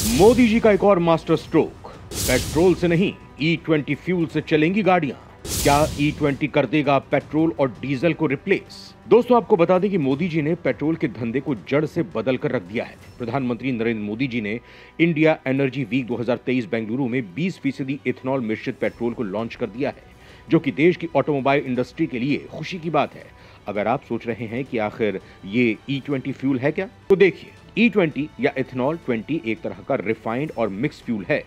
मोदी जी का एक और मास्टर स्ट्रोक। पेट्रोल से नहीं, E20 फ्यूल से चलेंगी गाड़ियां। क्या E20 कर देगा पेट्रोल और डीजल को रिप्लेस? दोस्तों, आपको बता दें कि मोदी जी ने पेट्रोल के धंधे को जड़ से बदल कर रख दिया है। प्रधानमंत्री नरेंद्र मोदी जी ने इंडिया एनर्जी वीक 2023 बेंगलुरु में 20% इथेनॉल मिश्रित पेट्रोल को लॉन्च कर दिया है, जो कि देश की ऑटोमोबाइल इंडस्ट्री के लिए खुशी की बात है। अगर आप सोच रहे हैं कि आखिर ये E20 फ्यूल है क्या, तो देखिए, E20 या इथेनॉल 20 एक तरह का रिफाइंड और मिक्स फ्यूल है।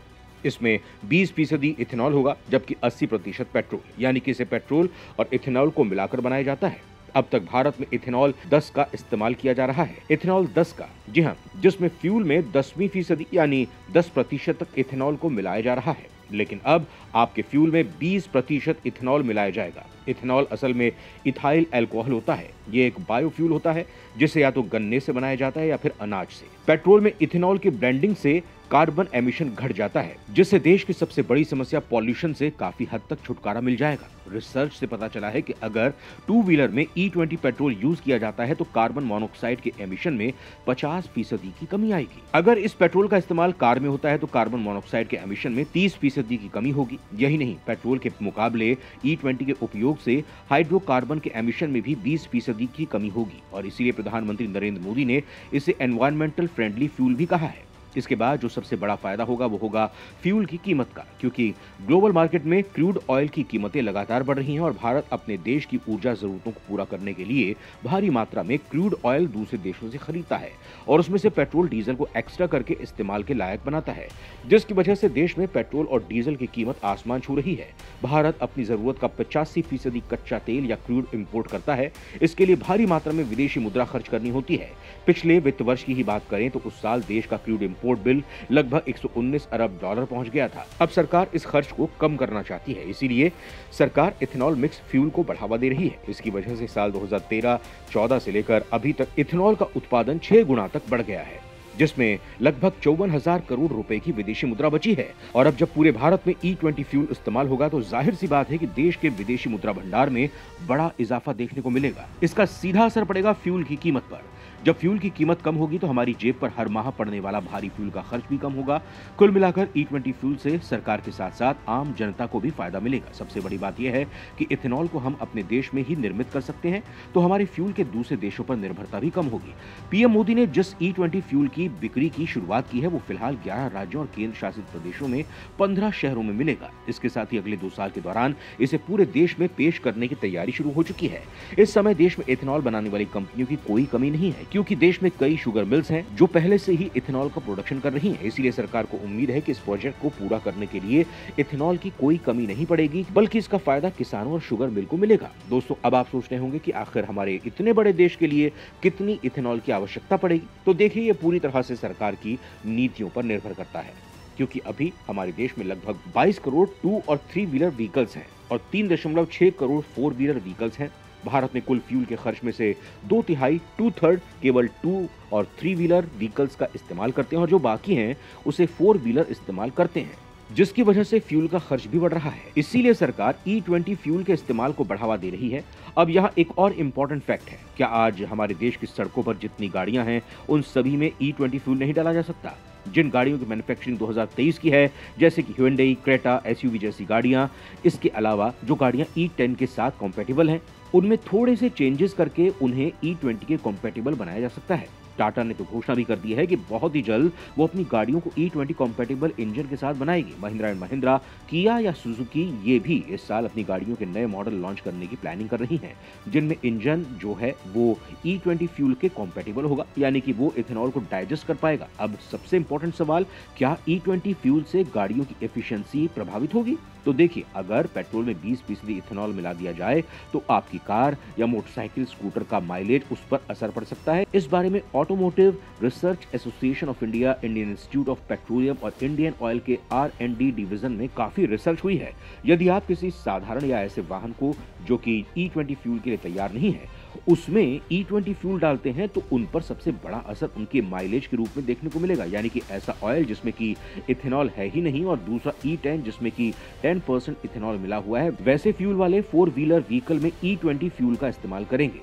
इसमें 20% इथेनॉल होगा, जबकि 80% पेट्रोल, यानी कि इसे पेट्रोल और इथेनॉल को मिलाकर बनाया जाता है। अब तक भारत में इथेनॉल 10 का इस्तेमाल किया जा रहा है। इथेनॉल 10 का, जी हाँ, जिसमें फ्यूल में 10वीं फीसदी यानी 10% तक इथेनॉल को मिलाया जा रहा है। लेकिन अब आपके फ्यूल में 20% इथेनॉल मिलाया जाएगा। इथेनॉल असल में इथाइल अल्कोहल होता है। ये एक बायोफ्यूल होता है, जिसे या तो गन्ने से बनाया जाता है या फिर अनाज से। पेट्रोल में इथेनॉल की ब्लेंडिंग से कार्बन एमिशन घट जाता है, जिससे देश की सबसे बड़ी समस्या पॉल्यूशन से काफी हद तक छुटकारा मिल जाएगा। रिसर्च से पता चला है कि अगर 2 व्हीलर में E20 पेट्रोल यूज किया जाता है तो कार्बन मोनोऑक्साइड के एमिशन में 50% की कमी आएगी। अगर इस पेट्रोल का इस्तेमाल कार में होता है तो कार्बन मोनोऑक्साइड के एमिशन में 30% की कमी होगी। यही नहीं, पेट्रोल के मुकाबले E20 के उपयोग से हाइड्रोकार्बन के एमिशन में भी 20% की कमी होगी, और इसीलिए प्रधानमंत्री नरेंद्र मोदी ने इसे एनवायरमेंटल फ्रेंडली फ्यूल भी कहा है। इसके बाद जो सबसे बड़ा फायदा होगा वो होगा फ्यूल की कीमत का, क्योंकि ग्लोबल मार्केट में क्रूड ऑयल की कीमतें लगातार बढ़ रही हैं और भारत अपने देश की ऊर्जा जरूरतों को पूरा करने के लिए भारी मात्रा में क्रूड ऑयल दूसरे देशों से खरीदता है और उसमें से पेट्रोल डीजल को एक्स्ट्रा करके इस्तेमाल के लायक बनाता है, जिसकी वजह से देश में पेट्रोल और डीजल की कीमत आसमान छू रही है। भारत अपनी जरूरत का 85% कच्चा तेल या क्रूड इंपोर्ट करता है। इसके लिए भारी मात्रा में विदेशी मुद्रा खर्च करनी होती है। पिछले वित्त वर्ष की ही बात करें तो उस साल देश का क्रूड इंपोर्ट बिल लगभग 119 अरब डॉलर पहुंच गया था। अब सरकार इस खर्च को कम करना चाहती है, इसीलिए सरकार इथेनॉल मिक्स फ्यूल को बढ़ावा दे रही है। इसकी वजह से साल 2013-14 से लेकर अभी तक इथेनॉल का उत्पादन 6 गुना तक बढ़ गया है, जिसमें लगभग 54,000 करोड़ रुपए की विदेशी मुद्रा बची है। और अब जब पूरे भारत में E20 फ्यूल इस्तेमाल होगा तो जाहिर सी बात है कि देश के विदेशी मुद्रा भंडार में बड़ा इजाफा देखने को मिलेगा। इसका सीधा असर पड़ेगा फ्यूल की कीमत पर। जब फ्यूल की कीमत कम होगी तो हमारी जेब पर हर माह पड़ने वाला भारी फ्यूल का खर्च भी कम होगा। कुल मिलाकर E20 फ्यूल से सरकार के साथ साथ आम जनता को भी फायदा मिलेगा। सबसे बड़ी बात यह है कि इथेनॉल को हम अपने देश में ही निर्मित कर सकते हैं, तो हमारे फ्यूल के दूसरे देशों पर निर्भरता भी कम होगी। पीएम मोदी ने जिस E20 फ्यूल की बिक्री की शुरुआत की है वो फिलहाल 11 राज्यों और केंद्र शासित प्रदेशों में 15 शहरों में मिलेगा। इसके साथ ही अगले 2 साल के दौरान इसे पूरे देश में पेश करने की तैयारी शुरू हो चुकी है। इस समय देश में इथेनॉल बनाने वाली कंपनियों की कोई कमी नहीं है, क्योंकि देश में कई शुगर मिल्स हैं जो पहले से ही इथेनॉल का प्रोडक्शन कर रही हैं। इसीलिए सरकार को उम्मीद है कि इस प्रोजेक्ट को पूरा करने के लिए इथेनॉल की कोई कमी नहीं पड़ेगी, बल्कि इसका फायदा किसानों और शुगर मिल को मिलेगा। दोस्तों, अब आप सोच रहे होंगे कि आखिर हमारे इतने बड़े देश के लिए कितनी इथेनॉल की आवश्यकता पड़ेगी, तो देखिए, ये पूरी तरह से सरकार की नीतियों पर निर्भर करता है, क्योंकि अभी हमारे देश में लगभग 22 करोड़ 2 और 3 व्हीलर व्हीकल्स हैं और 3.6 करोड़ 4 व्हीलर व्हीकल्स हैं। भारत में कुल फ्यूल के खर्च में से 2/3 2/3 केवल 2 और 3 व्हीलर व्हीकल्स का इस्तेमाल करते हैं और जो बाकी हैं उसे 4 व्हीलर इस्तेमाल करते हैं, जिसकी वजह से फ्यूल का खर्च भी बढ़ रहा है। इसीलिए सरकार E20 फ्यूल के इस्तेमाल को बढ़ावा दे रही है। अब यहाँ एक और इम्पोर्टेंट फैक्ट है, क्या आज हमारे देश की सड़कों पर जितनी गाड़ियां हैं उन सभी में E20 फ्यूल नहीं डाला जा सकता? जिन गाड़ियों की मैन्युफैक्चरिंग 2023 की है, जैसे कि Hyundai, क्रेटा, SUV जैसी गाड़ियां, इसके अलावा जो गाड़ियां E10 के साथ कॉम्पैटिबल हैं, उनमें थोड़े से चेंजेस करके उन्हें E20 के कॉम्पैटिबल बनाया जा सकता है। टाटा ने तो घोषणा भी कर दी है कि बहुत ही जल्द वो अपनी गाड़ियों को E20 कॉम्पैटिबल इंजन के साथ बनाएगी। महिंद्रा एंड महिंद्रा, किया या सुजुकी, ये भी इस साल अपनी गाड़ियों के नए मॉडल लॉन्च करने की प्लानिंग कर रही हैं, जिनमें इंजन जो है वो E20 फ्यूल के कॉम्पैटिबल होगा, यानी कि वो इथेनॉल को डाइजेस्ट कर पाएगा। अब सबसे इंपॉर्टेंट सवाल, क्या E20 फ्यूल से गाड़ियों की एफिशिएंसी प्रभावित होगी? तो देखिए, अगर पेट्रोल में 20% इथेनॉल मिला दिया जाए तो आपकी कार या मोटरसाइकिल, स्कूटर का माइलेज, उस पर असर पड़ सकता है। इस बारे में automotive research association of India, Indian institute of petroleum और इंडियन ऑयल के R&D डिवीजन में काफी रिसर्च हुई है। यदि आप किसी साधारण या ऐसे वाहन को जो कि E20 फ्यूल के लिए तैयार नहीं है उसमें E20 फ्यूल डालते हैं तो उन पर सबसे बड़ा असर उनके माइलेज के रूप में देखने को मिलेगा, यानी कि ऐसा ऑयल जिसमें कि इथेनॉल है ही नहीं और दूसरा E10 जिसमें कि 10% इथेनॉल मिला हुआ है, वैसे फ्यूल वाले 4 व्हीलर व्हीकल में E20 फ्यूल का इस्तेमाल करेंगे।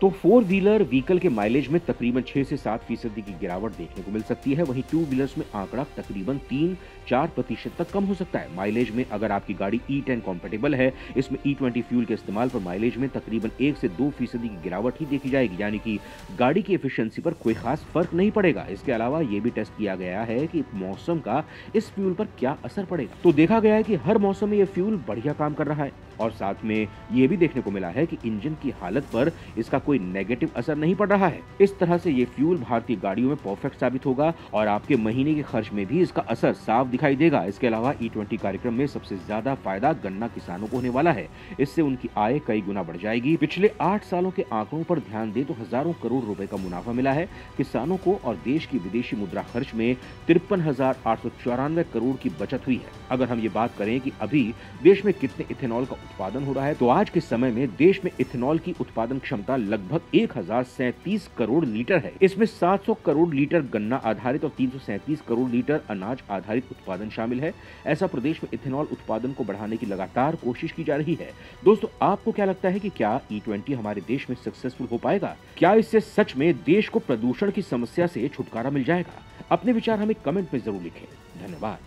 तो 4 व्हीलर व्हीकल के माइलेज में तकरीबन 6 से 7% की गिरावट देखने को मिल सकती है। वहीं 2 व्हीलर्स में आंकड़ा तकरीबन 3-4% तक कम हो सकता है। माइलेज में अगर आपकी गाड़ी E10 कॉम्पेटेबल है, इसमें E20 फ्यूल के इस्तेमाल पर माइलेज में तकरीबन 1 से 2% की गिरावट ही देखी जाएगी, यानी कि गाड़ी की एफिशिएंसी पर कोई खास फर्क नहीं पड़ेगा। इसके अलावा ये भी टेस्ट किया गया है कि मौसम का इस फ्यूल पर क्या असर पड़ेगा। तो देखा गया है कि हर मौसम में ये फ्यूल बढ़िया काम कर रहा है और साथ में ये भी देखने को मिला है कि इंजन की हालत पर इसका कोई नेगेटिव असर नहीं पड़ रहा है। इस तरह से ये फ्यूल भारतीय गाड़ियों में परफेक्ट साबित होगा और आपके महीने के खर्च में भी इसका असर साफ दिखाई देगा। इसके अलावा E20 कार्यक्रम में सबसे ज्यादा फायदा गन्ना किसानों को होने वाला है। इससे उनकी आय कई गुना बढ़ जाएगी। पिछले 8 सालों के आंकड़ों पर ध्यान दें तो हजारों करोड़ रुपए का मुनाफा मिला है किसानों को और देश की विदेशी मुद्रा खर्च में 53,894 करोड़ की बचत हुई है। अगर हम ये बात करें कि अभी देश में कितने इथेनॉल का उत्पादन हो रहा है, तो आज के समय में देश में इथेनॉल की उत्पादन क्षमता लगभग 1037 करोड़ लीटर है। इसमें 700 करोड़ लीटर गन्ना आधारित और 337 करोड़ लीटर अनाज आधारित उत्पादन शामिल है। ऐसा प्रदेश में इथेनॉल उत्पादन को बढ़ाने की लगातार कोशिश की जा रही है। दोस्तों, आपको क्या लगता है कि क्या E20 हमारे देश में सक्सेसफुल हो पाएगा? क्या इससे सच में देश को प्रदूषण की समस्या से छुटकारा मिल जाएगा? अपने विचार हमें कमेंट में जरूर लिखें। धन्यवाद।